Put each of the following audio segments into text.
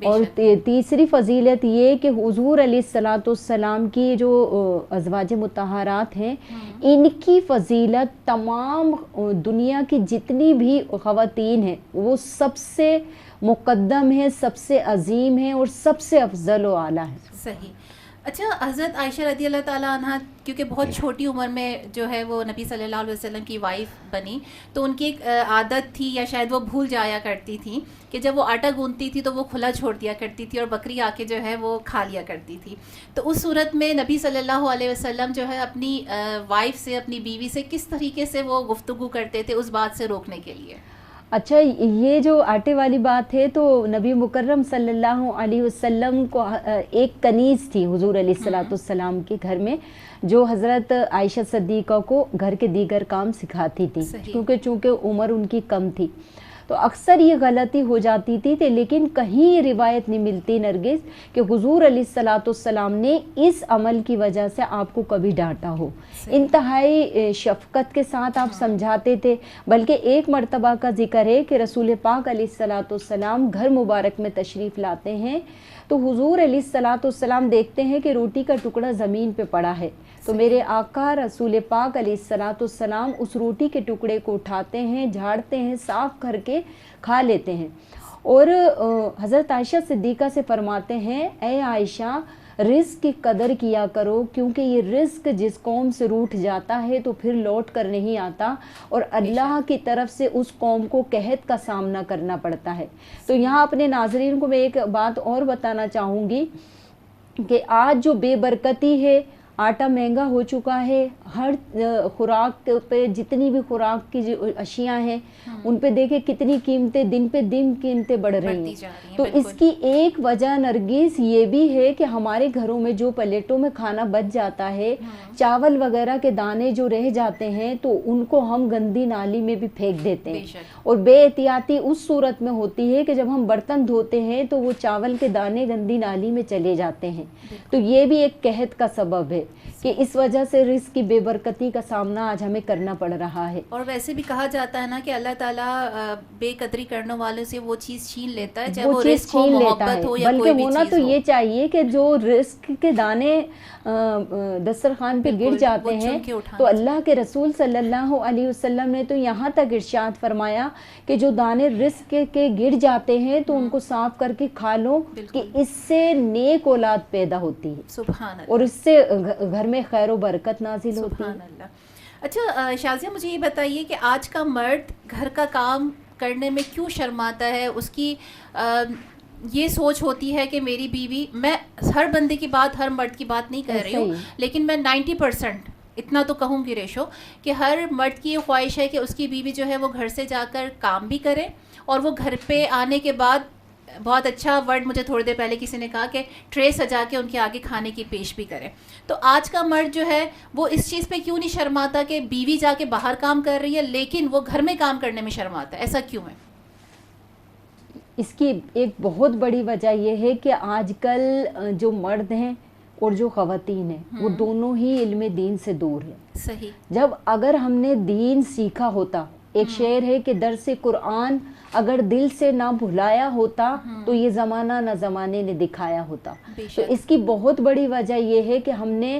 اور تیسری فضیلت یہ کہ حضور علیہ الصلاۃ والسلام کی جو ازواج مطہرات ہیں ان کی فضیلت تمام دنیا کی جتنی بھی خواتین ہیں وہ سب سے مقدم ہے، سب سے عظیم ہے اور سب سے افضل و اعلیٰ ہے. صحیح. اچھا، حضرت عائشہ رضی اللہ تعالیٰ عنہ کیونکہ بہت چھوٹی عمر میں جو ہے وہ نبی صلی اللہ علیہ وسلم کی وائف بنی، تو ان کی ایک عادت تھی یا شاید وہ بھول جایا کرتی تھیں کہ جب وہ آٹا گوندتی تھی تو وہ کھلا چھوڑ دیا کرتی تھی اور بکری آ کے جو ہے وہ کھا لیا کرتی تھی. تو اس صورت میں نبی صلی اللہ علیہ وسلم جو ہے اپنی وائف سے، اپنی بیوی سے کس طریقے سے وہ گفتگو کرتے تھے اس بات سے روکنے کے لیے؟ اچھا، یہ جو آٹے والی بات ہے تو نبی مکرم صلی اللہ علیہ وسلم کو ایک کنیز تھی حضور علیہ الصلاۃ والسلام کے گھر میں، جو حضرت عائشہ صدیقہ کو گھر کے دیگر کام سکھاتی تھی، کیونکہ چونکہ عمر ان کی کم تھی تو اکثر یہ غلطی ہو جاتی تھی. لیکن کہیں یہ روایت نہیں ملتی نرگس کہ حضور علیہ الصلاۃ والسلام نے اس عمل کی وجہ سے آپ کو کبھی ڈانٹا ہو. انتہائی شفقت کے ساتھ آپ سمجھاتے تھے. بلکہ ایک مرتبہ کا ذکر ہے کہ رسول پاک علیہ الصلاۃ والسلام گھر مبارک میں تشریف لاتے ہیں تو حضور علیہ الصلاۃ والسلام دیکھتے ہیں کہ روٹی کا ٹکڑا زمین پہ پڑا ہے. تو میرے آقا رسول پاک علیہ الصلاۃ والسلام اس روٹی کے ٹکڑے کو اٹھاتے ہیں، جھاڑتے ہیں، صاف کر کے کھا لیتے ہیں. اور حضرت عائشہ صدیقہ سے فرماتے ہیں، اے عائشہ رزق کی قدر کیا کرو، کیونکہ یہ رزق جس قوم سے روٹھ جاتا ہے تو پھر لوٹ کر نہیں آتا اور اللہ کی طرف سے اس قوم کو قحط کا سامنا کرنا پڑتا ہے. تو یہاں اپنے ناظرین کو میں ایک بات اور بتانا چاہوں گی کہ آج جو بے برکتی ہے، آٹا مہنگا ہو چکا ہے، ہر خوراک پہ جتنی بھی خوراک کی جو اشیاء ہیں ان پہ دیکھیں کتنی قیمتیں دن پہ دن قیمتیں بڑھ رہی ہیں. تو اس کی ایک وجہ نرگس یہ بھی ہے کہ ہمارے گھروں میں جو پلیٹوں میں کھانا بچ جاتا ہے، چاول وغیرہ کے دانے جو رہ جاتے ہیں تو ان کو ہم گندی نالی میں بھی پھینک دیتے ہیں. اور بے احتیاطی اس صورت میں ہوتی ہے کہ جب ہم برتن دھوتے ہیں تو وہ چاول کے دانے گندی نالی میں چلے جاتے ہیں. تو یہ بھی ایک قحط کا سبب ہے کہ اس وجہ سے رزق کی بے برکتی کا سامنا آج ہمیں کرنا پڑ رہا ہے. اور ویسے بھی کہا جاتا ہے نا کہ اللہ تعالیٰ بے قدری کرنے والوں سے وہ چیز چھین لیتا ہے، چاہے وہ رزق ہو، محبت ہو یا کوئی بھی چیز ہو. بلکہ ہونا تو یہ چاہیے کہ جو رزق کے دانے دسترخوان پہ گر جاتے ہیں تو اللہ کے رسول صلی اللہ علیہ وسلم نے تو یہاں تک ارشاد فرمایا کہ جو دانے رزق کے گر جاتے ہیں تو ان کو صاف کر کے کھا لو کہ اس سے نیک اولاد پیدا ہوتی ہے. سبحان اللہ. اور اس سے گھر میں خیر و برکت نازل ہوتی ہے. سبحان اللہ. اچھا شازیہ، مجھے یہ بتائیے کہ آج کا مرد گھر کا کام کرنے میں کیوں شرماتا ہے؟ اس کی یہ سوچ ہوتی ہے کہ میری بیوی، میں ہر بندے کی بات، ہر مرد کی بات نہیں کہہ رہی ہوں، لیکن میں 90% اتنا تو کہوں گی ریشو کہ ہر مرد کی یہ خواہش ہے کہ اس کی بیوی جو ہے وہ گھر سے جا کر کام بھی کرے اور وہ گھر پہ آنے کے بعد، بہت اچھا ورڈ مجھے تھوڑی دیر پہلے کسی نے کہا کہ ٹرے سجا کے ان کے آگے کھانے کی پیش بھی کرے. تو آج کا مرد جو ہے وہ اس چیز پہ کیوں نہیں شرماتا کہ بیوی جا کے باہر کام کر رہی ہے لیکن وہ گھر میں کام کرنے میں شرماتا ہے؟ ایسا کیوں ہے؟ اس کی ایک بہت بڑی وجہ یہ ہے کہ آج کل جو مرد ہیں اور جو خواتین ہیں وہ دونوں ہی علم دین سے دور ہیں. صحیح. جب اگر ہم نے دین سیکھا ہوتا، ایک شعر ہے کہ درس قرآن اگر دل سے نہ بھلایا ہوتا تو یہ زمانہ نہ زمانے نے دکھایا ہوتا. تو اس کی بہت بڑی وجہ یہ ہے کہ ہم نے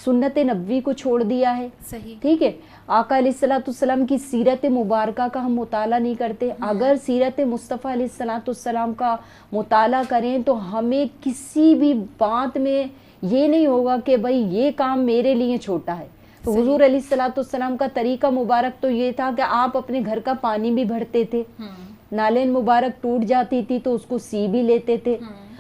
سنت نبوی کو چھوڑ دیا ہے. صحیح. ٹھیک ہے، آقا علیہ الصلاۃ والسلام کی سیرت مبارکہ کا ہم مطالعہ نہیں کرتے. اگر سیرت مصطفیٰ علیہ الصلاۃ والسلام کا مطالعہ کریں تو ہمیں کسی بھی بات میں یہ نہیں ہوگا کہ بھائی یہ کام میرے لیے چھوٹا ہے. تو حضور علیہ الصلاۃ والسلام کا طریقہ مبارک تو یہ تھا کہ آپ اپنے گھر کا پانی بھی بھرتے تھے، نالین مبارک ٹوٹ جاتی تھی تو اس کو سی بھی لیتے تھے،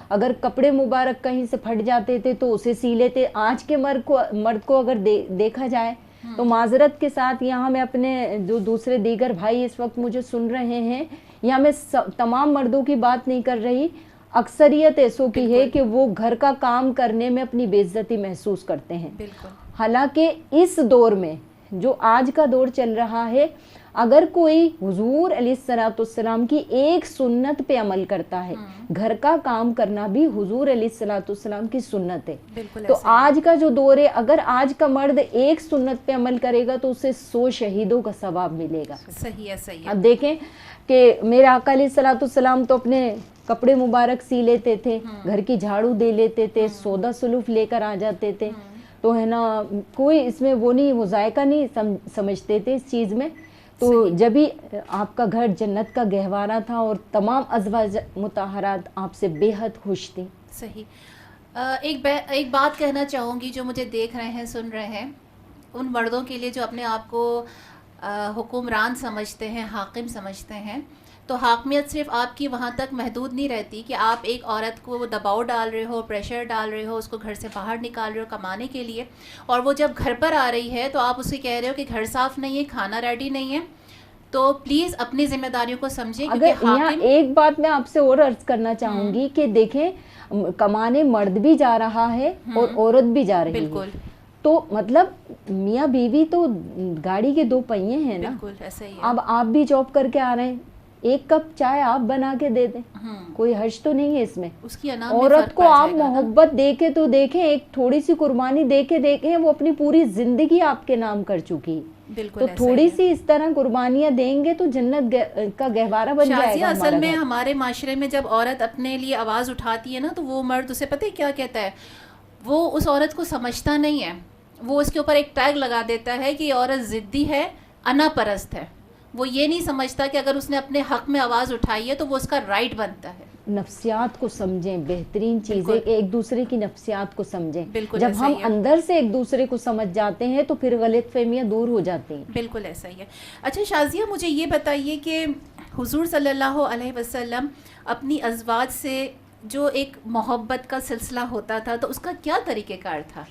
اگر کپڑے مبارک کہیں سے پھٹ جاتے تھے تو اسے سی لیتے. آج کے مرد کو اگر دیکھا جائے تو معذرت کے ساتھ یہاں میں اپنے جو دوسرے دیگر بھائی اس وقت مجھے سن رہے ہیں، یہاں میں تمام مردوں کی بات نہیں کر رہی، اکثریت ایسوں کی ہے کہ وہ گھر کا کام کرنے میں اپنی بے عزتی محسوس کرتے ہیں. حالانکہ اس دور میں جو آج کا دور چل رہا ہے، اگر کوئی حضور علیہ الصلوۃ والسلام کی ایک سنت پہ عمل کرتا ہے، گھر کا کام کرنا بھی حضور علیہ الصلوۃ والسلام کی سنت ہے. تو آج کا جو دور ہے، اگر آج کا مرد ایک سنت پہ عمل کرے گا تو اسے 100 شہیدوں کا ثواب ملے گا. صحیح ہے. صحیح ہے. اب دیکھیں کہ میرے آقا علیہ الصلوۃ والسلام تو اپنے کپڑے مبارک سی لیتے تھے, گھر کی جھاڑو دے لیتے تھے, سودا سلوف لے کر آ جاتے تھے, تو ہے نا کوئی اس میں وہ نہیں, وہ ذائقہ نہیں سمجھتے تھے اس چیز میں. تو جبھی آپ کا گھر جنت کا گہوارہ تھا اور تمام ازواج مطہرات آپ سے بے حد خوش تھیں. صحیح. ایک بات کہنا چاہوں گی جو مجھے دیکھ رہے ہیں, سن رہے ہیں, ان مردوں کے لیے جو اپنے آپ کو حکمران سمجھتے ہیں, حاکم سمجھتے ہیں, تو حاکمیت صرف آپ کی وہاں تک محدود نہیں رہتی کہ آپ ایک عورت کو دباؤ ڈال رہے ہو, پریشر ڈال رہے ہو, اس کو گھر سے باہر نکال رہے ہو کمانے کے لیے, اور وہ جب گھر پر آ رہی ہے تو آپ اسے کہہ رہے ہو کہ گھر صاف نہیں ہے, کھانا ریڈی نہیں ہے. تو پلیز اپنی ذمہ داریوں کو سمجھیں. اگر یہاں ایک بات میں آپ سے اور عرض کرنا چاہوں گی کہ دیکھیں, کمانے مرد بھی جا رہا ہے اور عورت بھی جا رہی ہے. بالکل. تو مطلب میاں بیوی تو گاڑی کے 2 پہیے ہیں نا. بالکل ایسا ہی ہے. اب آپ بھی جاب کر کے آ رہے ہیں, 1 کپ چائے آپ بنا کے دے دیں, کوئی حرج تو نہیں ہے اس میں. عورت کو آپ محبت دے کے تو دیکھیں, ایک تھوڑی سی قربانی دے کے دیکھیں, وہ اپنی پوری زندگی آپ کے نام کر چکی. تو تھوڑی سی اس طرح قربانیاں دیں گے تو جنت کا گہوارہ بن جائے گا. اصل میں ہمارے معاشرے میں جب عورت اپنے لیے آواز اٹھاتی ہے نا, تو وہ مرد اسے پتہ ہے کیا کہتا ہے, وہ اس عورت کو سمجھتا نہیں ہے, وہ اس کے اوپر ایک ٹیگ لگا دیتا ہے کہ یہ عورت ضدی ہے, انا پرست ہے. وہ یہ نہیں سمجھتا کہ اگر اس نے اپنے حق میں آواز اٹھائی ہے تو وہ اس کا رائٹ بنتا ہے. نفسیات کو سمجھیں, بہترین چیز ہے کہ ایک دوسرے کی نفسیات کو سمجھیں. جب ہم اندر سے ایک دوسرے کو سمجھ جاتے ہیں تو پھر غلط فہمیاں دور ہو جاتی ہیں. بالکل ایسا ہی ہے. اچھا شازیہ, مجھے یہ بتائیے کہ حضور صلی اللہ علیہ وسلم اپنی ازواج سے جو ایک محبت کا سلسلہ ہوتا تھا, تو اس کا کیا طریقہ کار تھا؟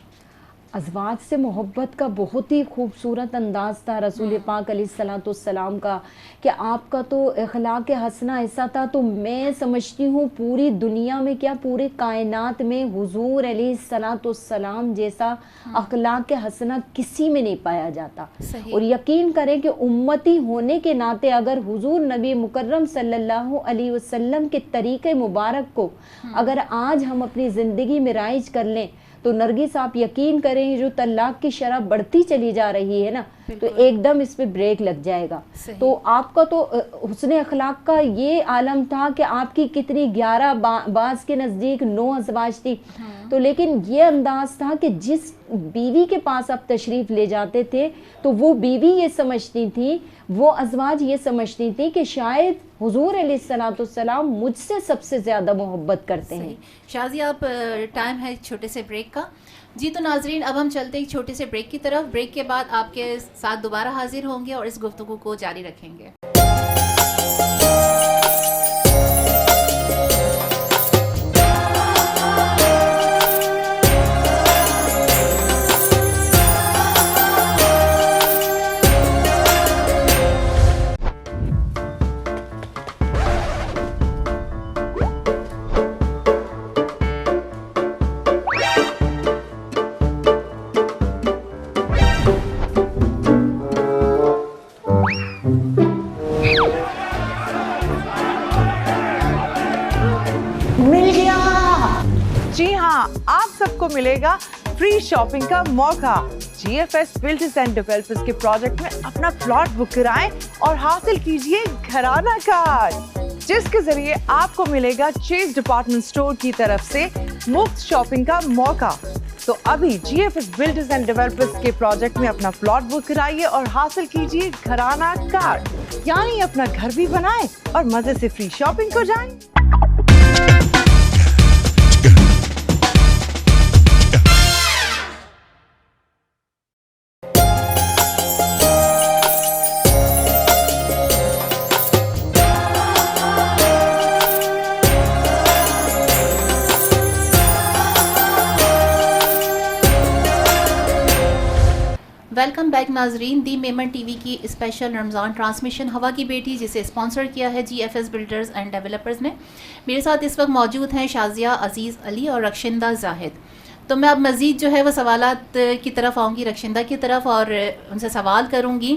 ازواج سے محبت کا بہت ہی خوبصورت انداز تھا رسول پاک علیہ الصلوۃ والسلام کا, کہ آپ کا تو اخلاق حسنہ ایسا تھا, تو میں سمجھتی ہوں پوری دنیا میں کیا پورے کائنات میں حضور علیہ الصلوۃ والسلام جیسا اخلاق حسنہ کسی میں نہیں پایا جاتا. اور یقین کریں کہ امتی ہونے کے ناطے اگر حضور نبی مکرم صلی اللہ علیہ وسلم کے طریقے مبارک کو اگر آج ہم اپنی زندگی میں رائج کر لیں تو نرگس آپ یقین کریں, جو طلاق کی شرح بڑھتی چلی جا رہی ہے نا, تو ایک دم اس پہ بریک لگ جائے گا. تو آپ کا تو حسن اخلاق کا یہ عالم تھا کہ آپ کی کتنی 11 بعض کے نزدیک 9 ازواج تھی, تو لیکن یہ انداز تھا کہ جس بیوی کے پاس آپ تشریف لے جاتے تھے تو وہ بیوی یہ سمجھتی تھی, وہ ازواج یہ سمجھتی تھی کہ شاید حضور علیہ الصلوۃ والسلام مجھ سے سب سے زیادہ محبت کرتے ہیں. شازیہ, اب ٹائم ہے چھوٹے سے بریک کا. جی تو ناظرین, اب ہم چلتے ہیں چھوٹے سے بریک کی طرف. بریک کے بعد آپ کے ساتھ دوبارہ حاضر ہوں گے اور اس گفتگو کو جاری رکھیں گے. آپ سب کو ملے گا فری شاپنگ کا موقع. GFS بلڈرز اینڈ ڈیولپرز کے پروجیکٹ میں اپنا پلاٹ بک کرائیں اور حاصل کیجئے گھرانہ کارڈ, جس کے ذریعے آپ کو ملے گا چیز ڈپارٹمنٹ اسٹور کی طرف سے مفت شاپنگ کا موقع. تو ابھی GFS بلڈرز اینڈ ڈیولپرز کے پروجیکٹ میں اپنا پلاٹ بک کرائیے اور حاصل کیجئے گھرانہ کارڈ, یعنی اپنا گھر بھی بنائیں اور مزے سے فری شاپنگ کو جائیں. ویلکم بیک ناظرین. دی میمن ٹی وی کی اسپیشل رمضان ٹرانسمیشن ہوا کی بیٹی, جسے اسپانسر کیا ہے GFS بلڈرز اینڈ ڈیولپرز نے. میرے ساتھ اس وقت موجود ہیں شازیہ عزیز علی اور رخشندہ زاہد. تو میں اب مزید جو ہے وہ سوالات کی طرف آؤں گی, رخشندہ کی طرف, اور ان سے سوال کروں گی.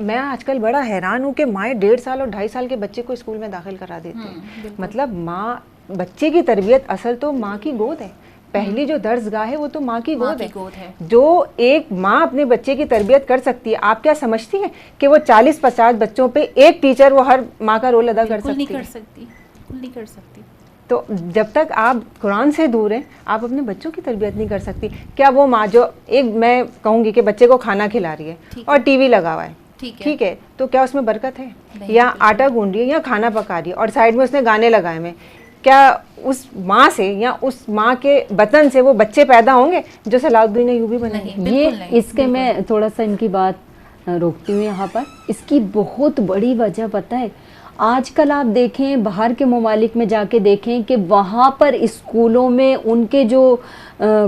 میں آج کل بڑا حیران ہوں کہ مائیں 1.5 سال اور 2.5 سال کے بچے کو اسکول میں داخل کرا دیتے ہیں. مطلب ماں بچے کی تربیت اصل تو ماں کی گود ہے, پہلی جو درس گاہ ہے وہ تو ماں کی گود ہے. جو ایک ماں اپنے بچے کی تربیت کر سکتی ہے, آپ کیا سمجھتی ہیں کہ وہ 40-50 بچوں پہ ایک ٹیچر وہ ہر ماں کا رول ادا کر سکتی ہے؟ نہیں کر سکتی. تو جب تک آپ قرآن سے دور ہیں آپ اپنے بچوں کی تربیت نہیں کر سکتی. کیا وہ ماں جو ایک میں کہوں گی کہ بچے کو کھانا کھلا رہی ہے اور ٹی وی لگا ہوا ہے, ٹھیک ہے, تو کیا اس میں برکت ہے؟ یا آٹا گوندھ رہی ہے یا کھانا پکا رہی ہے اور سائڈ میں اس نے گانے لگائے ہوئے, کیا اس ماں سے یا اس ماں کے بطن سے وہ بچے پیدا ہوں گے جو صلاح الدین ایوبی بنے گے؟ یہ اس کے میں تھوڑا سا ان کی بات روکتی ہوں یہاں پر. اس کی بہت بڑی وجہ پتہ ہے, آج کل آپ دیکھیں باہر کے ممالک میں جا کے دیکھیں کہ وہاں پر اسکولوں میں ان کے جو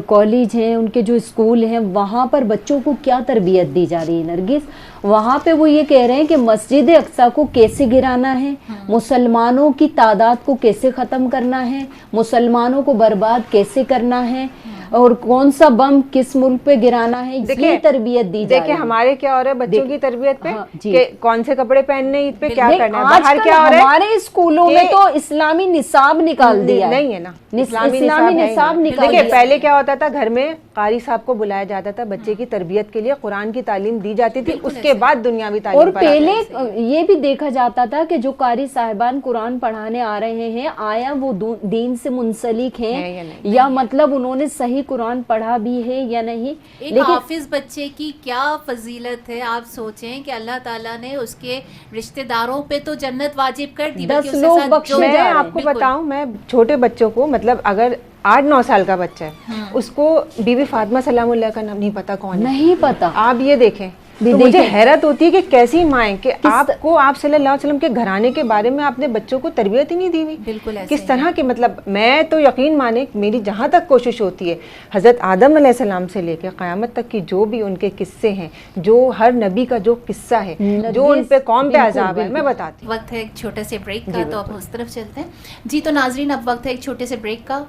کالج ہیں, ان کے جو اسکول ہیں, وہاں پر بچوں کو کیا تربیت دی جا رہی ہے نرگس. وہاں پہ وہ یہ کہہ رہے ہیں کہ مسجد اقصیٰ کو کیسے گرانا ہے, مسلمانوں کی تعداد کو کیسے ختم کرنا ہے, مسلمانوں کو برباد کیسے کرنا ہے, اور کون سا بم کس ملک پہ گرانا ہے, یہ تربیت دی جا رہی ہے. دیکھیں ہمارے کیا ہو رہا ہے بچوں کی تربیت پہ, جی, کہ کون سے کپڑے پہننے, عید پہ کیا کرنا ہے, آج باہر کل کیا ہو رہا ہے. ہمارے اسکولوں میں تو اسلامی نصاب نکال دیا ہے. نہیں ہے نا, اسلامی نصاب نکال دیکھیں دیا. پہلے کیا ہوتا تھا, گھر میں قاری صاحب کو بلایا جاتا تھا, بچے کی تربیت کے لیے قرآن کی تعلیم دی جاتی تھی, اس کے بعد دنیاوی تعلیم. اور پہلے یہ بھی دیکھا جاتا تھا کہ جو قاری صاحبان قرآن پڑھانے آ رہے ہیں, آیا وہ دین سے منسلک ہیں یا مطلب انہوں نے صحیح قرآن پڑھا بھی ہے یا نہیں. ایک حافظ بچے کی کیا فضیلت ہے, آپ سوچیں کہ اللہ تعالیٰ نے اس کے رشتہ داروں پہ تو جنت واجب کر دی. 10 لوگ بخشے جا رہے ہیں. میں آپ کو بتاؤں, میں چھوٹے بچوں کو, مطلب اگر 8-9 سال کا بچہ ہے, اس کو بی بی فاطمہ سلام اللہ کا نام نہیں پتا کون ہے, نہیں پتا. آپ یہ دیکھیں, تو مجھے حیرت ہوتی ہے کہ کیسی مائیں کہ آپ کو آپ صلی اللہ علیہ وسلم کے گھرانے کے بارے میں آپ نے بچوں کو تربیت ہی نہیں دی ہوئی. بالکل کس طرح کے, مطلب میں تو یقین مانے, میری جہاں تک کوشش ہوتی ہے, حضرت آدم علیہ السلام سے لے کے قیامت تک کی جو بھی ان کے قصے ہیں, جو ہر نبی کا جو قصہ ہے, جو ان پہ قوم پہ عذاب ہے, میں بتاتی ہوں. وقت ہے ایک چھوٹے سے بریک کا, تو اب اس طرف چلتے ہیں. جی تو ناظرین, اب وقت ہے ایک چھوٹے سے بریک کا.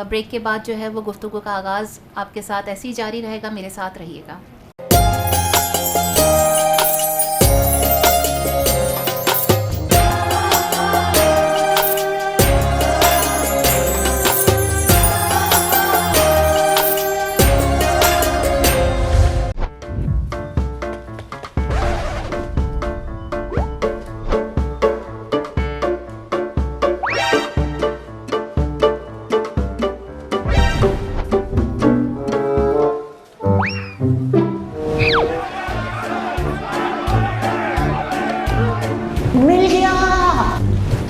بریک کے بعد جو ہے وہ گفتگو کا آغاز آپ کے ساتھ ایسے ہی جاری رہے گا, میرے ساتھ رہیے گا.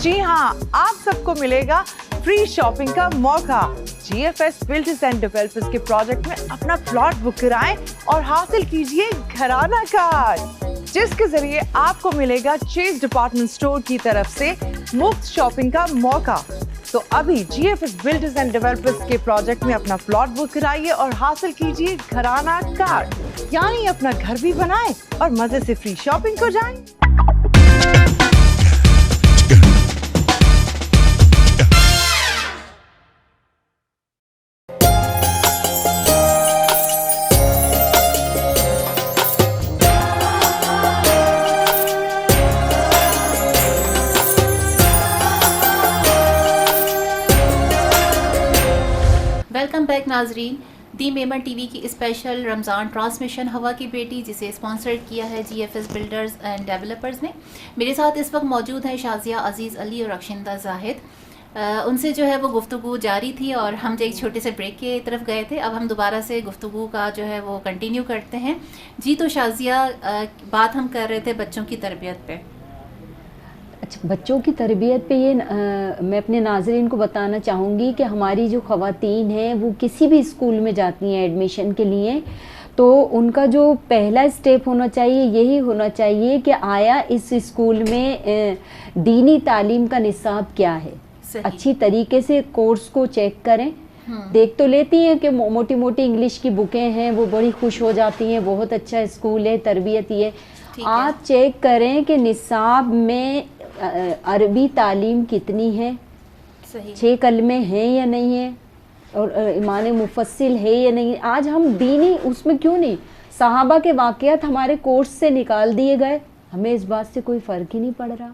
جی ہاں, آپ سب کو ملے گا فری شاپنگ کا موقع. G F S builders and developers کے پروجیکٹ میں اپنا پلاٹ بک کرائیں اور حاصل کیجئے گھرانہ کارڈ, جس کے ذریعے آپ کو ملے گا چیز ڈپارٹمنٹ اسٹور کی طرف سے مفت شاپنگ کا موقع. تو ابھی G F S builders and developers کے پروجیکٹ میں اپنا پلاٹ بک کرائیے اور حاصل کیجئے گھرانہ کارڈ, یعنی اپنا گھر بھی بنائیں اور مزے سے فری شاپنگ کو جائیں. ویلکم بیک ناظرین. دی میمن ٹی وی کی اسپیشل رمضان ٹرانسمیشن ہوا کی بیٹی, جسے اسپانسر کیا ہے G F S builders and developers نے. میرے ساتھ اس وقت موجود ہیں شازیہ عزیز علی اور رخشندہ زاہد. ان سے جو ہے وہ گفتگو جاری تھی اور ہم جو ایک چھوٹے سے بریک کی طرف گئے تھے, اب ہم دوبارہ سے گفتگو کا جو ہے وہ کنٹینیو کرتے ہیں. جی تو شازیہ, بات ہم کر رہے تھے بچوں کی تربیت پہ. اچھا, بچوں کی تربیت پہ یہ میں اپنے ناظرین کو بتانا چاہوں گی کہ ہماری جو خواتین ہیں وہ کسی بھی اسکول میں جاتی ہیں ایڈمیشن کے لیے, تو ان کا جو پہلا اسٹیپ ہونا چاہیے یہی ہونا چاہیے کہ آیا اس اسکول میں دینی تعلیم کا نصاب کیا ہے. اچھی طریقے سے کورس کو چیک کریں. دیکھ تو لیتی ہیں کہ موٹی موٹی انگلش کی بکیں ہیں, وہ بڑی خوش ہو جاتی ہیں, بہت اچھا اسکول ہے, تربیت یہ. آپ چیک کریں کہ نصاب میں عربی تعلیم کتنی ہے, 6 کلمے ہیں یا نہیں ہیں, اور ایمان مفصل ہے یا نہیں. آج ہم دینی اس میں کیوں نہیں, صحابہ کے واقعات ہمارے کورس سے نکال دیے گئے, ہمیں اس بات سے کوئی فرق ہی نہیں پڑ رہا.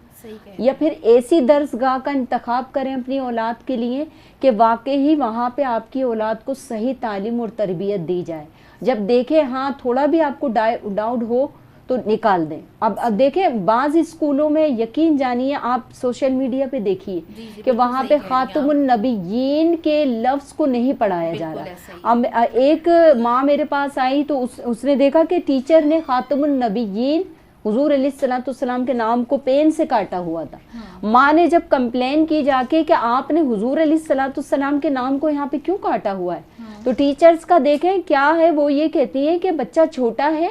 یا پھر ایسی درسگاہ کا انتخاب کریں اپنی اولاد کے لیے کہ واقعی وہاں پہ آپ کی اولاد کو صحیح تعلیم اور تربیت دی جائے. جب دیکھیں ہاں تھوڑا بھی آپ کو ڈاؤٹ ہو تو نکال دیں. اب دیکھیں بعض اسکولوں میں یقین جانیے آپ سوشل میڈیا پہ دیکھیے کہ وہاں پہ خاتم النبیین کے لفظ کو نہیں پڑھایا جا رہا. اب ایک ماں میرے پاس آئی تو اس نے دیکھا کہ ٹیچر نے خاتم النبیین حضور علیہ الصلوۃ والسلام کے نام کو پین سے کاٹا ہوا تھا. ماں نے جب کمپلین کی جا کے کہ آپ نے حضور علیہ الصلوۃ والسلام کے نام کو یہاں پہ کیوں کاٹا ہوا ہے, تو ٹیچرز کا دیکھیں کیا ہے, وہ یہ کہتی ہیں کہ بچہ چھوٹا ہے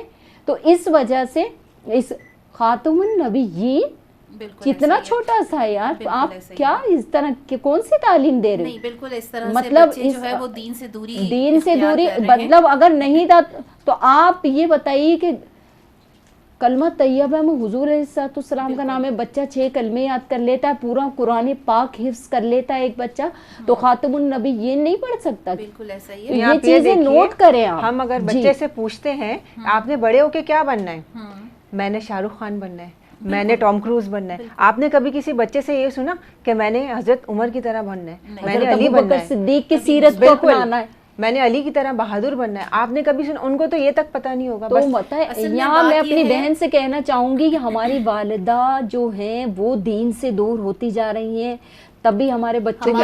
تو اس وجہ سے اس خاتم النبیین کتنا چھوٹا سا ہے یار, آپ کیا اس طرح کون سی تعلیم دے رہے ہیں؟ بالکل اس طرح مطلب جو ہے وہ دین سے دوری مطلب اگر نہیں تھا تو آپ یہ بتائیے کہ کلمہ طیبہ میں حضور علیہ الصلوۃ والسلام کا نام ہے, بچہ 6 کلمے یاد کر لیتا ہے, پورا قرآن پاک حفظ کر لیتا ہے ایک بچہ, تو خاتم النبیین نہیں پڑھ سکتا. بالکل ایسا ہی ہے. یہ چیزیں نوٹ کریں آپ. ہم اگر بچے سے پوچھتے ہیں آپ نے بڑے ہو کے کیا بننا ہے, میں نے شاہ رخ خان بننا ہے, میں نے ٹام کروز بننا ہے. آپ نے کبھی کسی بچے سے یہ سنا کہ میں نے حضرت عمر کی طرح بننا ہے, میں نے علی بننا ہے, صدیق کی سیرت کو اپنانا ہے, میں نے علی کی طرح بہادر بننا ہے. آپ نے کبھی سنا؟ ان کو تو یہ تک پتہ نہیں ہوگا. تو یہاں میں اپنی بہن سے کہنا چاہوں گی کہ ہماری والدہ جو ہیں وہ دین سے دور ہوتی جا رہی ہیں, تبھی ہمارے بچوں کی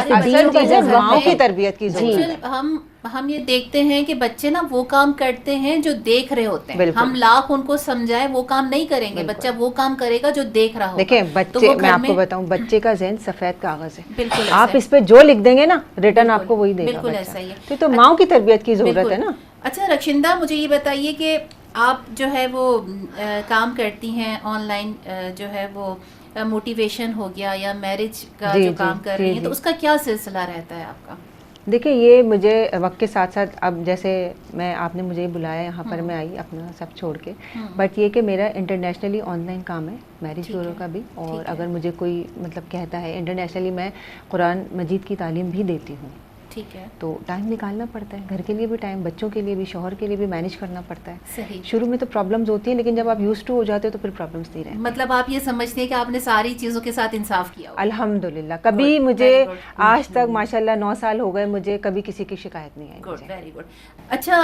تربیت کی ضرورت ہے. ہم یہ دیکھتے ہیں کہ بچے نا وہ کام کرتے ہیں جو دیکھ رہے ہوتے ہیں. ہم لاکھ ان کو سمجھائیں وہ کام نہیں کریں گے, بچہ وہ کام کرے گا جو دیکھ رہا ہوگا. دیکھیں بچے, میں آپ کو بتاؤں, بچے کا ذہن سفید کاغذ ہے, آپ اس پہ جو لکھ دیں گے نا ریٹرن آپ کو وہی دے گا. بالکل ایسا ہی ہے. تو ماؤں کی تربیت کی ضرورت ہے نا. اچھا رکشندہ, مجھے یہ بتائیے کہ آپ جو ہے وہ کام کرتی ہیں آن لائن, جو ہے وہ موٹیویشن ہو گیا یا میرج کا جو کام کر رہی ہیں, تو اس کا کیا سلسلہ رہتا ہے آپ کا؟ دیکھیں یہ مجھے وقت کے ساتھ ساتھ, اب جیسے میں آپ نے مجھے بلایا یہاں پر, میں آئی اپنا سب چھوڑ کے, بٹ یہ کہ میرا انٹرنیشنلی آن لائن کام ہے, میرج بیورو کا بھی, اور اگر مجھے کوئی مطلب کہتا ہے انٹرنیشنلی, میں قرآن مجید کی تعلیم بھی دیتی ہوں. ٹھیک ہے. تو ٹائم نکالنا پڑتا ہے, گھر کے لیے بھی ٹائم, بچوں کے لیے بھی, شوہر کے لیے بھی مینیج کرنا پڑتا ہے. صحیح. شروع میں تو پرابلمز ہوتی ہیں, لیکن جب آپ یوز ٹو ہو جاتے ہو تو پھر پرابلمز نہیں رہتی. مطلب آپ یہ سمجھتے ہیں کہ آپ نے ساری چیزوں کے ساتھ انصاف کیا؟ الحمدللہ. کبھی مجھے آج تک ماشاءاللہ 9 سال ہو گئے, مجھے کبھی کسی کی شکایت نہیں آئی. Good, very good. اچھا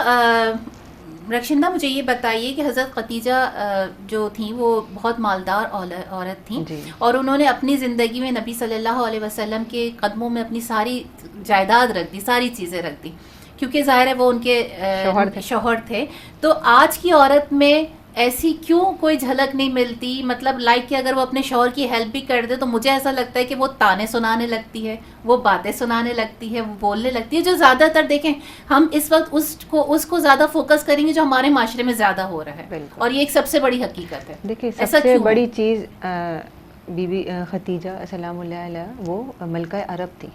رکشندہ, مجھے یہ بتائیے کہ حضرت خدیجہ جو تھیں وہ بہت مالدار عورت تھیں, اور انہوں نے اپنی زندگی میں نبی صلی اللہ علیہ وسلم کے قدموں میں اپنی ساری جائیداد رکھ دی, ساری چیزیں رکھ دی, کیونکہ ظاہر ہے وہ ان کے شوہر تھے. تو آج کی عورت میں ایسی کیوں کوئی جھلک نہیں ملتی؟ مطلب لائک کہ اگر وہ اپنے شوہر کی ہیلپ بھی کر دے تو مجھے ایسا لگتا ہے کہ وہ تانے سنانے لگتی ہے, وہ باتیں سنانے لگتی ہے, وہ بولنے لگتی ہے, جو زیادہ تر دیکھیں ہم اس وقت اس کو زیادہ فوکس کریں گے جو ہمارے معاشرے میں زیادہ ہو رہا ہے, اور یہ ایک سب سے بڑی حقیقت ہے. دیکھیں سب سے بڑی چیز بی بی خدیجہ سلام اللہ علیہ وہ ملکہ عرب تھی,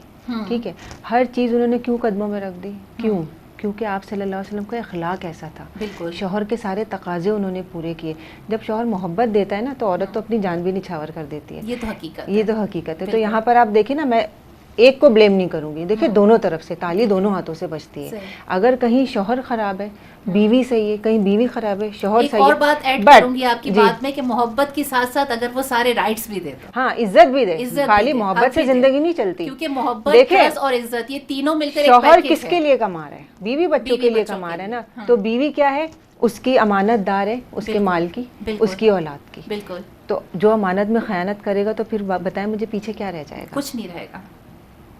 ٹھیک ہے. ہر چیز انہوں نے کیوں قدموں میں رکھ دی؟ کیوں؟ کیونکہ آپ صلی اللہ علیہ وسلم کا اخلاق ایسا تھا. بالکل. شوہر کے سارے تقاضے انہوں نے پورے کیے. جب شوہر محبت دیتا ہے نا تو عورت تو اپنی جان بھی نچھاور کر دیتی ہے. یہ تو حقیقت ہے. تو یہاں پر آپ دیکھیں نا, میں ایک کو بلیم نہیں کروں گی, دیکھیں دونوں طرف سے تالی دونوں ہاتھوں سے بجتی ہے. اگر کہیں شوہر خراب ہے بیوی صحیح ہے, کہیں بیوی خراب ہے شوہر صحیح ہے. اور بات ایڈ کروں گی آپ کی بات میں کہ محبت کے ساتھ ساتھ اگر وہ سارے رائٹس بھی دے تو, ہاں عزت بھی دے, خالی محبت سے زندگی نہیں چلتی, کیونکہ محبت اور عزت یہ تینوں مل کر شوہر کس کے لیے کما رہا ہے؟ بیوی بچوں کے لیے کما رہا ہے نا. تو بیوی کیا ہے؟ اس کی امانت دار ہے, اس کے مال کی, اس کی اولاد کی. بالکل. تو جو امانت میں خیانت کرے گا تو پھر بتائیں مجھے پیچھے کیا رہ جائے گا؟ کچھ نہیں رہے گا.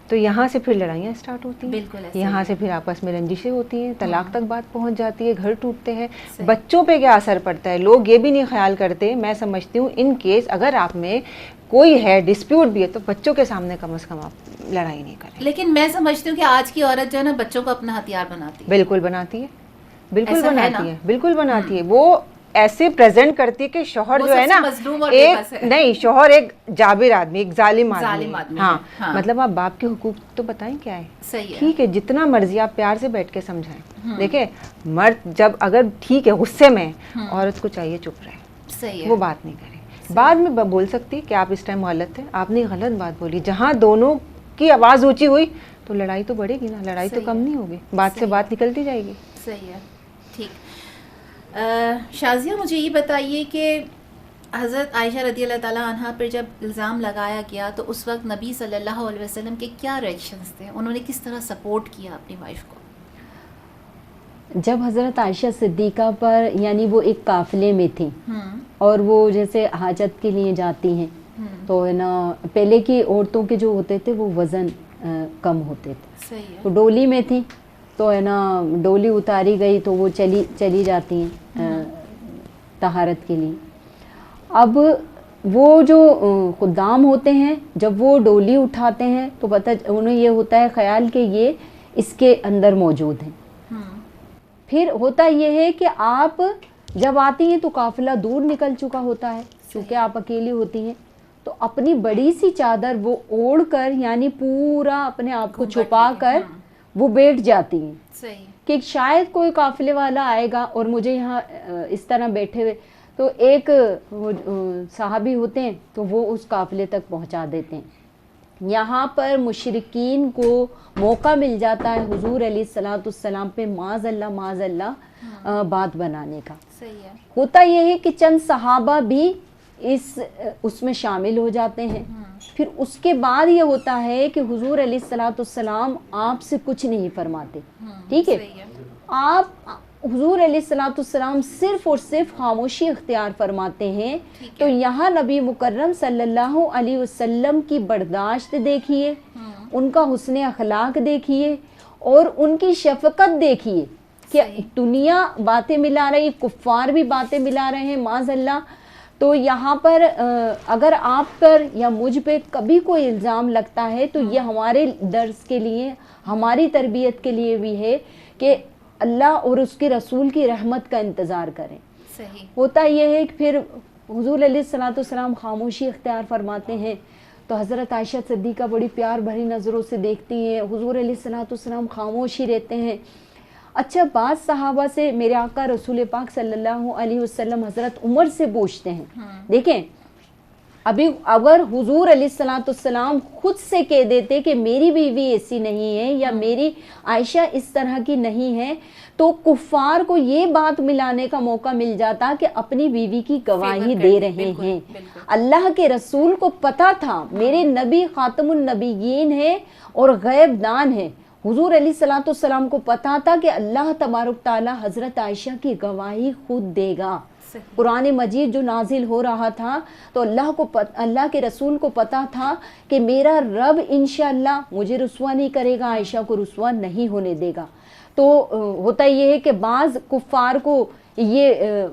تو یہاں سے پھر لڑائیاں سٹارٹ ہوتی ہیں. بالکل. یہاں سے پھر آپس میں رنجشیں ہوتی ہیں, طلاق تک بات پہنچ جاتی ہے, گھر ٹوٹتے ہیں. بچوں پہ کیا اثر پڑتا ہے لوگ یہ بھی نہیں خیال کرتے. میں سمجھتی ہوں ان کیس اگر آپ میں کوئی ہے ڈسپیوٹ بھی ہے تو بچوں کے سامنے کم از کم آپ لڑائی نہیں کریں. لیکن میں سمجھتی ہوں کہ آج کی عورت جو ہے نا بچوں کو اپنا ہتھیار بناتی ہے. بالکل بناتی ہے, بالکل بناتی ہے, بالکل بناتی ہے. وہ ایسے پریزنٹ کرتی ہے کہ شوہر جو ہے نا ایک نہیں, شوہر ایک جابر آدمی, ایک ظالم آدمی. ہاں مطلب آپ باپ کے حقوق تو بتائیں کیا ہے. صحیح ہے, ٹھیک ہے, جتنا مرضی آپ پیار سے بیٹھ کے سمجھائیں. دیکھیں مرد جب اگر ٹھیک ہے غصے میں, عورت کو چاہیے چپ رہے. صحیح ہے, وہ بات نہیں کرے. بعد میں بول سکتی کہ آپ اس ٹائم غلط تھے, آپ نے غلط بات بولی. جہاں دونوں کی آواز اونچی ہوئی تو لڑائی تو بڑھے گی نا, لڑائی تو کم نہیں ہوگی, بات سے بات نکلتی جائے گی. صحیح ہے, ٹھیک. شازیہ مجھے یہ بتائیے کہ حضرت عائشہ رضی اللہ تعالیٰ عنہ پر جب الزام لگایا گیا تو اس وقت نبی صلی اللہ علیہ وسلم کے کیا ریئیکشنز تھے؟ انہوں نے کس طرح سپورٹ کیا اپنی وائف کو؟ جب حضرت عائشہ صدیقہ پر یعنی وہ ایک قافلے میں تھی اور وہ جیسے حاجت کے لیے جاتی ہیں تو ہے نا پہلے کی عورتوں کے جو ہوتے تھے وہ وزن کم ہوتے تھے، صحیح ہے، تو ڈولی میں تھی تو ہے نا ڈولی اتاری گئی تو وہ چلی جاتی ہیں طہارت کے لیے. اب وہ جو خدام ہوتے ہیں جب وہ ڈولی اٹھاتے ہیں تو پتہ انہیں یہ ہوتا ہے خیال کہ یہ اس کے اندر موجود ہیں. پھر ہوتا یہ ہے کہ آپ جب آتی ہیں تو قافلہ دور نکل چکا ہوتا ہے، چونکہ آپ اکیلی ہوتی ہیں تو اپنی بڑی سی چادر وہ اوڑھ کر یعنی پورا اپنے آپ کو چھپا کر وہ بیٹھ جاتی ہیں. صحیح کہ شاید کوئی قافلے والا آئے گا اور مجھے یہاں اس طرح بیٹھے ہوئے تو ایک صحابی ہوتے ہیں تو وہ اس قافلے تک پہنچا دیتے ہیں. یہاں پر مشرکین کو موقع مل جاتا ہے حضور علیہ الصلوۃ والسلام پہ معاذ اللہ بات بنانے کا. صحیح ہے. ہوتا یہ ہے کہ چند صحابہ بھی اس میں شامل ہو جاتے ہیں. پھر اس کے بعد یہ ہوتا ہے کہ حضور علیہ الصلوۃ والسلام آپ سے کچھ نہیں فرماتے. ٹھیک ہے، آپ حضور علیہ الصلوۃ والسلام صرف اور صرف خاموشی اختیار فرماتے ہیں. تو یہاں نبی مکرم صلی اللہ علیہ وسلم کی برداشت دیکھیے، ان کا حسن اخلاق دیکھیے اور ان کی شفقت دیکھیے کہ دنیا باتیں ملا رہی، کفار بھی باتیں ملا رہے ہیں معاذ اللہ. تو یہاں پر اگر آپ پر یا مجھ پہ کبھی کوئی الزام لگتا ہے تو یہ ہمارے درس کے لیے، ہماری تربیت کے لیے بھی ہے کہ اللہ اور اس کے رسول کی رحمت کا انتظار کریں. صحیح. ہوتا یہ ہے کہ پھر حضور علیہ الصلوۃ والسلام خاموشی اختیار فرماتے ہیں تو حضرت عائشہ صدیقہ بڑی پیار بھری نظروں سے دیکھتی ہیں. حضور علیہ الصلوۃ والسلام خاموش ہی رہتے ہیں. اچھا، بعض صحابہ سے میرے آقا رسول پاک صلی اللہ علیہ وسلم حضرت عمر سے پوچھتے ہیں. دیکھیں ابھی اگر حضور علیہ الصلوۃ والسلام خود سے کہہ دیتے کہ میری بیوی ایسی نہیں ہے یا میری عائشہ اس طرح کی نہیں ہے تو کفار کو یہ بات ملانے کا موقع مل جاتا کہ اپنی بیوی کی گواہی دے رہے ہیں. اللہ کے رسول کو پتا تھا میرے نبی خاتم النبیین ہے اور غیب دان ہے. حضور علیہ الصلوۃ والسلام کو پتا تھا کہ اللہ تبارک تعالی حضرت عائشہ کی گواہی خود دے گا. قرآن مجید جو نازل ہو رہا تھا تو اللہ کے رسول کو پتا تھا کہ میرا رب انشاءاللہ مجھے رسوا نہیں کرے گا، عائشہ کو رسوا نہیں ہونے دے گا. تو ہوتا یہ ہے کہ بعض کفار کو یہ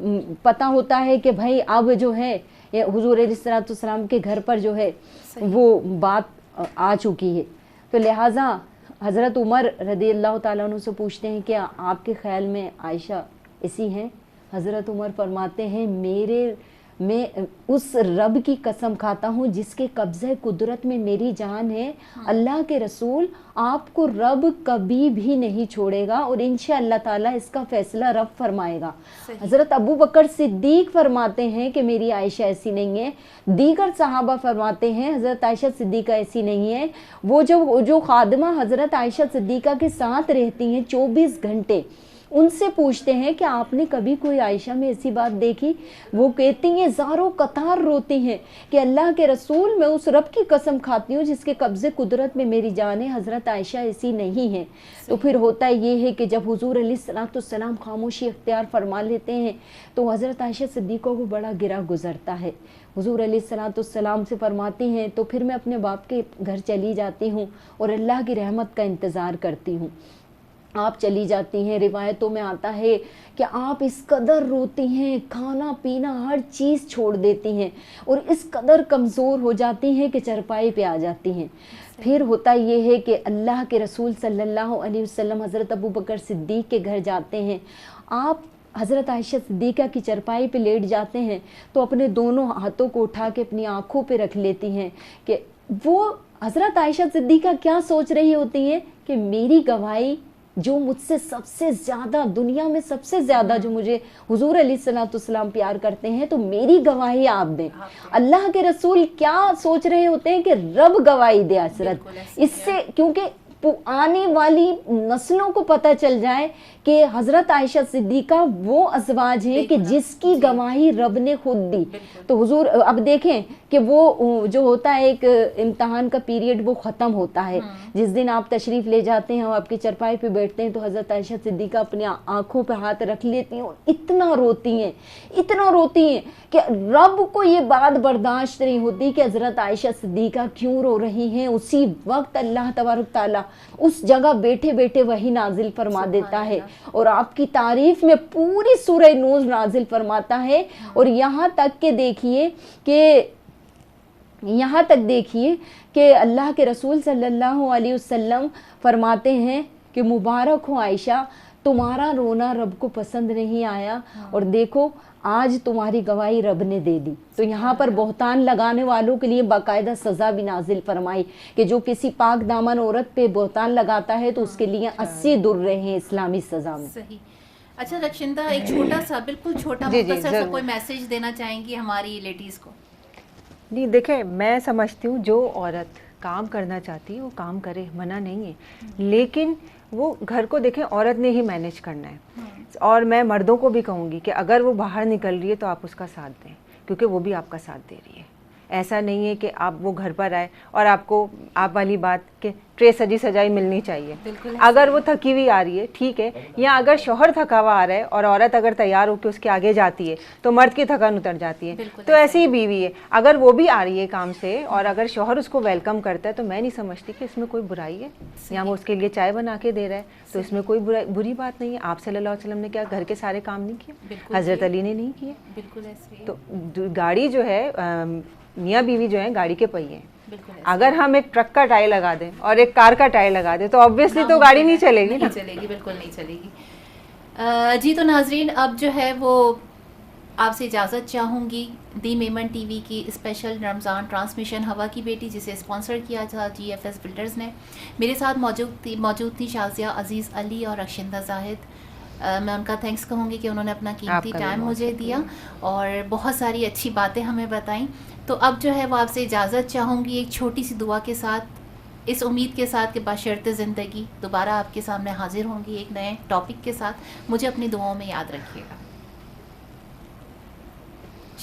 پتا ہوتا ہے کہ بھائی اب جو ہے حضور علیہ الصلوۃ والسلام کے گھر پر جو ہے وہ بات آ چکی ہے. تو لہٰذا حضرت عمر رضی اللہ تعالیٰ عنہ سے پوچھتے ہیں کہ آپ کے خیال میں عائشہ ایسی ہیں؟ حضرت عمر فرماتے ہیں میں اس رب کی قسم کھاتا ہوں جس کے قبضہ قدرت میں میری جان ہے، اللہ کے رسول آپ کو رب کبھی بھی نہیں چھوڑے گا اور انشاءاللہ تعالیٰ اس کا فیصلہ رب فرمائے گا. حضرت ابو بکر صدیق فرماتے ہیں کہ میری عائشہ ایسی نہیں ہے. دیگر صحابہ فرماتے ہیں حضرت عائشہ صدیقہ ایسی نہیں ہے. وہ جو خادمہ حضرت عائشہ صدیقہ کے ساتھ رہتی ہیں 24 گھنٹے، ان سے پوچھتے ہیں کہ آپ نے کبھی کوئی عائشہ میں ایسی بات دیکھی؟ وہ کہتی ہیں زاروں قطار روتی ہیں کہ اللہ کے رسول میں اس رب کی قسم کھاتی ہوں جس کے قبضے قدرت میں میری جان ہے، حضرت عائشہ ایسی نہیں ہے. تو پھر ہوتا یہ ہے کہ جب حضور علیہ الصلوۃ والسلام خاموشی اختیار فرما لیتے ہیں تو حضرت عائشہ صدیقہ کو بڑا گرا گزرتا ہے. حضور علیہ الصلوۃ والسلام سے فرماتی ہیں تو پھر میں اپنے باپ کے گھر چلی جاتی ہوں اور اللہ کی رحمت کا انتظار کرتی ہوں. آپ چلی جاتی ہیں. روایتوں میں آتا ہے کہ آپ اس قدر روتی ہیں، کھانا پینا ہر چیز چھوڑ دیتی ہیں اور اس قدر کمزور ہو جاتی ہیں کہ چرپائی پہ آ جاتی ہیں. پھر ہوتا یہ ہے کہ اللہ کے رسول صلی اللہ علیہ وسلم حضرت ابو بکر صدیق کے گھر جاتے ہیں. آپ حضرت عائشہ صدیقہ کی چرپائی پہ لیٹ جاتے ہیں تو اپنے دونوں ہاتھوں کو اٹھا کے اپنی آنکھوں پہ رکھ لیتی ہیں کہ وہ حضرت عائشہ صدیقہ کیا سوچ رہی ہوتی ہیں کہ میری گواہی جو مجھ سے سب سے زیادہ دنیا میں سب سے زیادہ جو مجھے حضور علیہ الصلوۃ والسلام پیار کرتے ہیں تو میری گواہی آپ دیں. اللہ کے رسول کیا سوچ رہے ہوتے ہیں کہ رب گواہی دے حضرت اس سے، کیونکہ آنے والی نسلوں کو پتہ چل جائے کہ حضرت عائشہ صدیقہ وہ ازواج ہیں کہ جس کی گواہی رب نے خود دی. تو حضور اب دیکھیں کہ وہ جو ہوتا ہے ایک امتحان کا پیریڈ وہ ختم ہوتا ہے. جس دن آپ تشریف لے جاتے ہیں اور آپ کی چرپائی پہ بیٹھتے ہیں تو حضرت عائشہ صدیقہ اپنی آنکھوں پہ ہاتھ رکھ لیتی ہیں اور اتنا روتی ہیں کہ رب کو یہ بات برداشت نہیں ہوتی کہ حضرت عائشہ صدیقہ کیوں رو رہی ہیں. اسی وقت اللہ تبارک تعالیٰ اس جگہ بیٹھے بیٹھے وہی نازل فرما دیتا ہے اور آپ کی تعریف میں پوری سورہ نور نازل فرماتا ہے. اور یہاں تک دیکھیے کہ اللہ کے رسول صلی اللہ علیہ وسلم فرماتے ہیں کہ مبارک ہو عائشہ، تمہارا رونا رب کو پسند نہیں آیا اور دیکھو آج تمہاری گواہی رب نے دے دی. تو یہاں پر بہتان لگانے والوں کے لیے باقاعدہ سزا بھی نازل فرمائی کہ جو کسی پاک دامن عورت پہ بہتان لگاتا ہے تو اس کے لیے 80 درے ہیں اسلامی سزا میں. صحیح. اچھا رکشندہ، ایک چھوٹا سا بالکل چھوٹا مختصر سا کوئی میسیج دینا چاہیں گی ہماری لیڈیز کو؟ نہیں دیکھیں، میں سمجھتی ہوں جو عورت کام کرنا چاہتی ہے وہ کام کرے، منع نہیں ہے، لیکن وہ گھر کو دیکھیں عورت نے ہی مینیج کرنا ہے. اور میں مردوں کو بھی کہوں گی کہ اگر وہ باہر نکل رہی ہے تو آپ اس کا ساتھ دیں، کیونکہ وہ بھی آپ کا ساتھ دے رہی ہے. ایسا نہیں ہے کہ آپ وہ گھر پر آئے اور آپ کو آپ والی بات کہ ٹرے سجی سجائی ملنی چاہیے. اگر وہ تھکی ہوئی آ رہی ہے ٹھیک ہے، یا اگر شوہر تھکا ہوا آ رہا ہے اور عورت اگر تیار ہو کے اس کے آگے جاتی ہے تو مرد کی تھکن اتر جاتی ہے. تو ایسی ہی بیوی ہے، اگر وہ بھی آ رہی ہے کام سے اور اگر شوہر اس کو ویلکم کرتا ہے تو میں نہیں سمجھتی کہ اس میں کوئی برائی ہے، یا وہ اس کے لیے چائے بنا کے دے رہا ہے تو اس میں کوئی بری بات نہیں ہے. آپ صلی اللہ علیہ وسلم نے کیا گھر کے سارے کام نہیں کیے؟ حضرت علی نے نہیں کیے. بالکل ایسے. تو گاڑی جو ہے، میاں بیوی جو ہیں گاڑی کے پہیے ہیں. اگر ہم ایک ٹرک کا ٹائر لگا دیں اور ایک کار کا ٹائر لگا دیں تو آبویسلی تو گاڑی نہیں چلے گی. بالکل نہیں چلے گی. جی تو ناظرین، اب جو ہے وہ آپ سے اجازت چاہوں گی. دی میمن ٹی وی کی اسپیشل رمضان ٹرانسمیشن ہوا کی بیٹی، جسے اسپانسر کیا تھا GFS بلڈرز نے. میرے ساتھ موجود تھی شازیہ عزیز علی اور رکشندہ زاہد. میں ان کا تھینکس کہوں گی کہ انہوں نے اپنا قیمتی ٹائم مجھے دیا اور بہت ساری اچھی باتیں ہمیں بتائیں. تو اب جو ہے وہ آپ سے اجازت چاہوں گی ایک چھوٹی سی دعا کے ساتھ، اس امید کے ساتھ کہ بشرط زندگی دوبارہ آپ کے سامنے حاضر ہوں گی ایک نئے ٹاپک کے ساتھ. مجھے اپنی دعاؤں میں یاد رکھیے گا.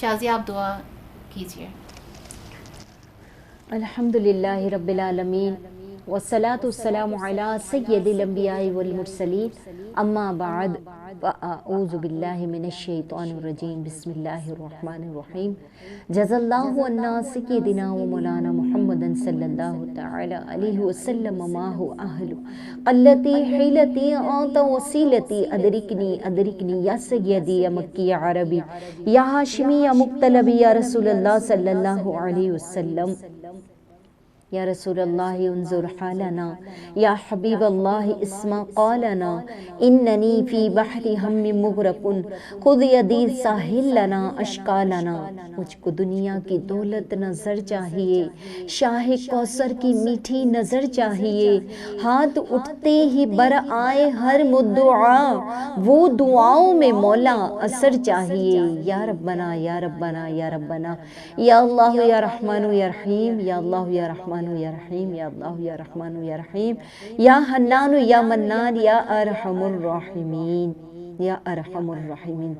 شازیہ آپ دعا کیجیے. الحمدللہ رب العالمین والصلاة والسلام علی سید الانبیاء والمرسلین، اما بعد فاعوذ باللہ من الشیطان الرجیم، بسم اللہ الرحمن الرحیم. جزا اللہ عنا سیدنا و مولانا محمد صلی اللہ تعالی علیہ وسلم ما هو اہل قلتی حیلتی آنت وسیلتی ادرکنی یا سیدی یا مکی یا عربی یا ہاشمی یا مقتلبی یا رسول اللہ صلی اللہ علیہ وسلم. یا رسول اللہ انظر حالنا، یا حبیب اللہ اسمع قالنا، اننی فی بحر ہم مغرق خذ یدی ساحل لنا اشکالنا. مجھ کو دنیا کی دولت نظر چاہیے، شاہ کوثر کی میٹھی نظر چاہیے، ہاتھ اٹھتے ہی بر آئے ہر مدعا، وہ دعاؤں میں مولا اثر چاہیے. یا ربنا یا ربنا یا ربنا، یا اللہ یا رحمان یا رحیم، یا اللہ یا رحمان یا رحیم، یا اللہ یا رحمان یا رحیم، یا حنان یا منان یا ارحم الراحمین، یا ارحم الراحمین.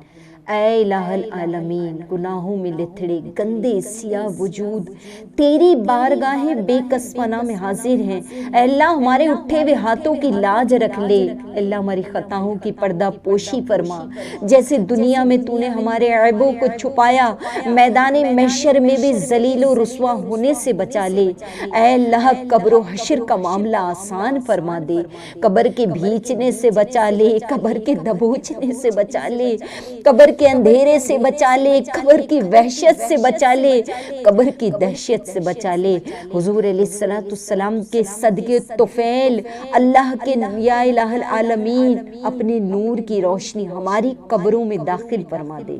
اے الہ العالمین، گناہوں میں لتھڑے گندے سیاہ وجود تیری بارگاہ بے کس پناہ میں حاضر ہیں. اے اللہ ہمارے اٹھے ہوئے ہاتھوں کی لاج رکھ لے. اے اللہ ہماری خطاؤں کی پردہ پوشی فرما. جیسے دنیا میں تو نے ہمارے عیبوں کو چھپایا، میدان محشر میں بھی ذلیل و رسوا ہونے سے بچا لے. اے اللہ قبر و حشر کا معاملہ آسان فرما دے. قبر کے بھیچنے سے بچا لے، قبر کے دبوچنے سے بچا لے، قبر کے اندھیرے سے بچا لے، قبر کی وحشت سے بچا لے، قبر کی دہشت سے بچا لے. حضور علیہ السلام کے صدقے طفیل اللہ کے یا الہ العالمین اپنے نور کی روشنی ہماری قبروں میں داخل فرما دے.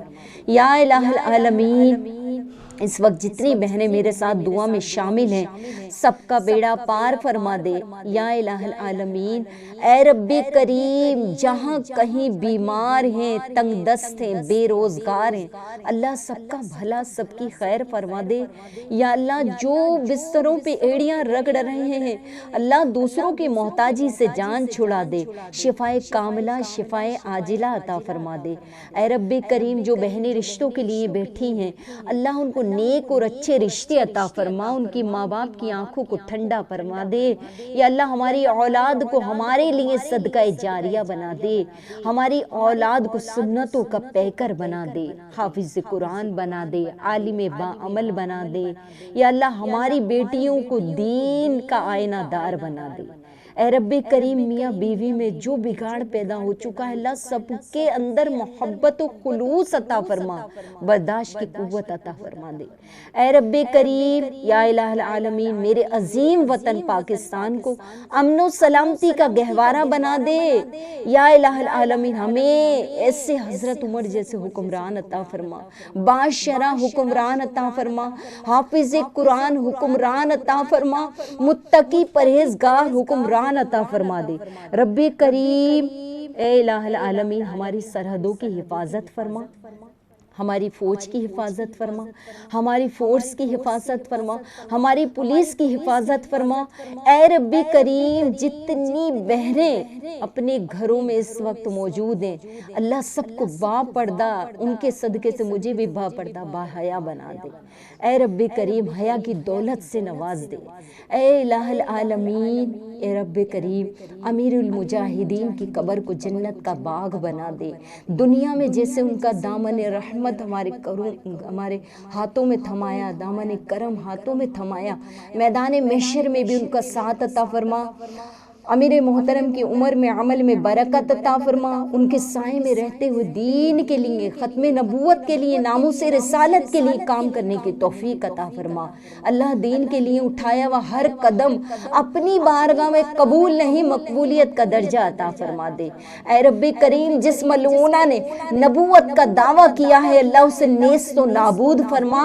یا الہ العالمین اس وقت جتنی بہنیں میرے ساتھ دعا میں شامل ہیں سب کا بیڑا پار فرما دے یا الہ العالمین۔ اے رب کریم جہاں کہیں بیمار ہیں، تنگ دست ہیں، بے روزگار ہیں، اللہ سب کا بھلا سب کی خیر فرما دے یا اللہ۔ جو بستروں پہ ایڑیاں رگڑ رہے ہیں اللہ دوسروں کی محتاجی سے جان چھڑا دے، شفائے کاملہ شفائے عاجلہ عطا فرما دے۔ اے رب کریم جو بہنیں رشتوں کے لیے بیٹھی ہیں اللہ ان کو نیک اور اچھے رشتے عطا فرما، ان کی ماں باپ کی آنکھوں کو ٹھنڈا فرما دے یا اللہ۔ ہماری اولاد کو ہمارے لیے صدقہ جاریہ بنا دے، ہماری اولاد کو سنتوں کا پیکر بنا دے، حافظ قرآن بنا دے، عالم باعمل بنا دے یا اللہ۔ ہماری بیٹیوں کو دین کا آئینہ دار بنا دے۔ اے رب کریم میاں بیوی میں جو بگاڑ پیدا ہو چکا ہے اللہ سب کے اندر محبت و خلوص عطا فرما، برداشت کی قوت عطا فرما دے۔ اے رب کریم یا الہ العالمین میرے عظیم وطن پاکستان کو امن و سلامتی کا گہوارہ بنا دے یا الہ العالمین۔ ہمیں ایسے حضرت عمر جیسے حکمران عطا فرما، باشرح حکمران عطا فرما، حافظ قرآن حکمران عطا فرما، متقی پرہیزگار حکمران عطا فرما دے۔ رب کریم اے الہ العالمین ہماری سرحدوں کی حفاظت فرما، ہماری فوج کی حفاظت فرما، ہماری فورس کی حفاظت فرما، ہماری پولیس کی حفاظت فرما۔ اے رب کریم جتنی بہنیں اپنے گھروں میں اس وقت موجود ہیں اللہ سب کو با پردہ، ان کے صدقے سے مجھے بھی با پردہ با حیا بنا دے۔ اے رب کریم حیا کی دولت سے نواز دے۔ اے الہ العالمین اے رب کریم امیر المجاہدین کی قبر کو جنت کا باغ بنا دے۔ دنیا میں جیسے ان کا دامن رحمت ہمارے ہاتھوں میں تھمایا، دامن کرم ہاتھوں میں تھمایا، میدان محشر میں بھی ان کا ساتھ عطا فرما۔ امیر محترم کی عمر میں عمل میں برکت عطا فرما، ان کے سائے میں رہتے ہوئے دین کے لیے، ختم نبوت کے لیے، ناموس رسالت کے لیے کام کرنے کی توفیق عطا فرما۔ اللہ دین کے لیے اٹھایا ہوا ہر قدم اپنی بارگاہ میں قبول نہیں مقبولیت کا درجہ عطا فرما دے۔ اے رب کریم جس ملعونہ نے نبوت کا دعویٰ کیا ہے اللہ اسے نیست و نابود فرما۔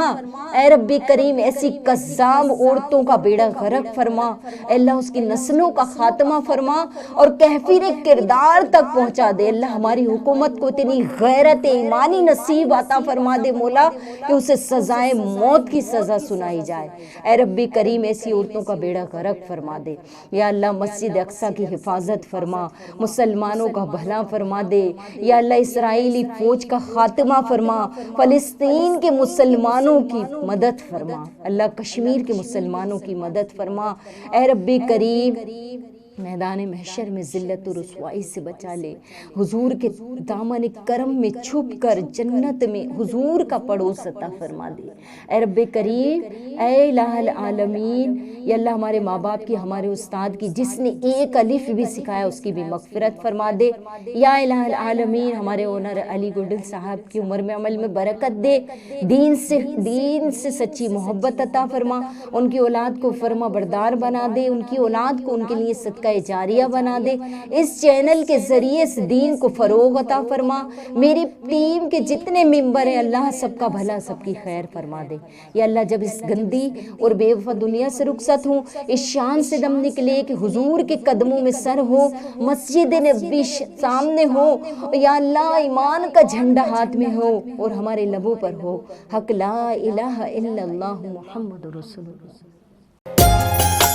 اے رب کریم ایسی کذاب عورتوں کا بیڑا غرق فرما، اے اللہ اس کی نسلوں کا خاتمہ فرما اور کہفیر کردار تک پہنچا دے۔ اللہ ہماری حکومت کو اتنی غیرت ایمانی نصیب عطا فرما دے مولا کہ اسے سزائے موت کی سزا سنائی جائے۔ اے رب کریم ایسی عورتوں کا بیڑا غرق فرما دے یا اللہ۔ مسجد اقصی کی حفاظت فرما، مسلمانوں کا بھلا فرما دے یا اللہ۔ اسرائیلی فوج کا خاتمہ فرما، فلسطین کے مسلمانوں کی مدد فرما اللہ۔ کشمیر کے مسلمانوں کی مدد فرما۔ اے رب کریم میدان محشر میں ذلت و رسوائی سے بچا لے، حضور کے دامن کرم میں چھپ کر جنت میں حضور کا پڑوس عطا فرما دے۔ اے رب کریم اے الہ العالمین یا اللہ ہمارے ماں باپ کی، ہمارے استاد کی، جس نے ایک الف بھی سکھایا اس کی بھی مغفرت فرما دے یا الہ العالمین۔ ہمارے اونر علی گوڈل صاحب کی عمر میں عمل میں برکت دے، دین سے سچی محبت عطا فرما، ان کی اولاد کو فرما بردار بنا دے، ان کی اولاد کو ان کے لیے صدقہ جاریہ بنا دے۔ اس چینل کے ذریعے سے دین کو فروغ عطا فرما۔ میری ٹیم کے جتنے ممبر ہیں اللہ سب کا بھلا سب کی خیر فرما دے یا اللہ۔ جب اس گندی اور بے وفا دنیا سے رخصت ہوں اس شان سے دم نکلے کہ حضور کے قدموں میں سر ہو، مسجد نبوی سامنے ہو یا اللہ، ایمان کا جھنڈا ہاتھ میں ہو اور ہمارے لبوں پر ہو حق لا الہ الا اللہ محمد رسول اللہ۔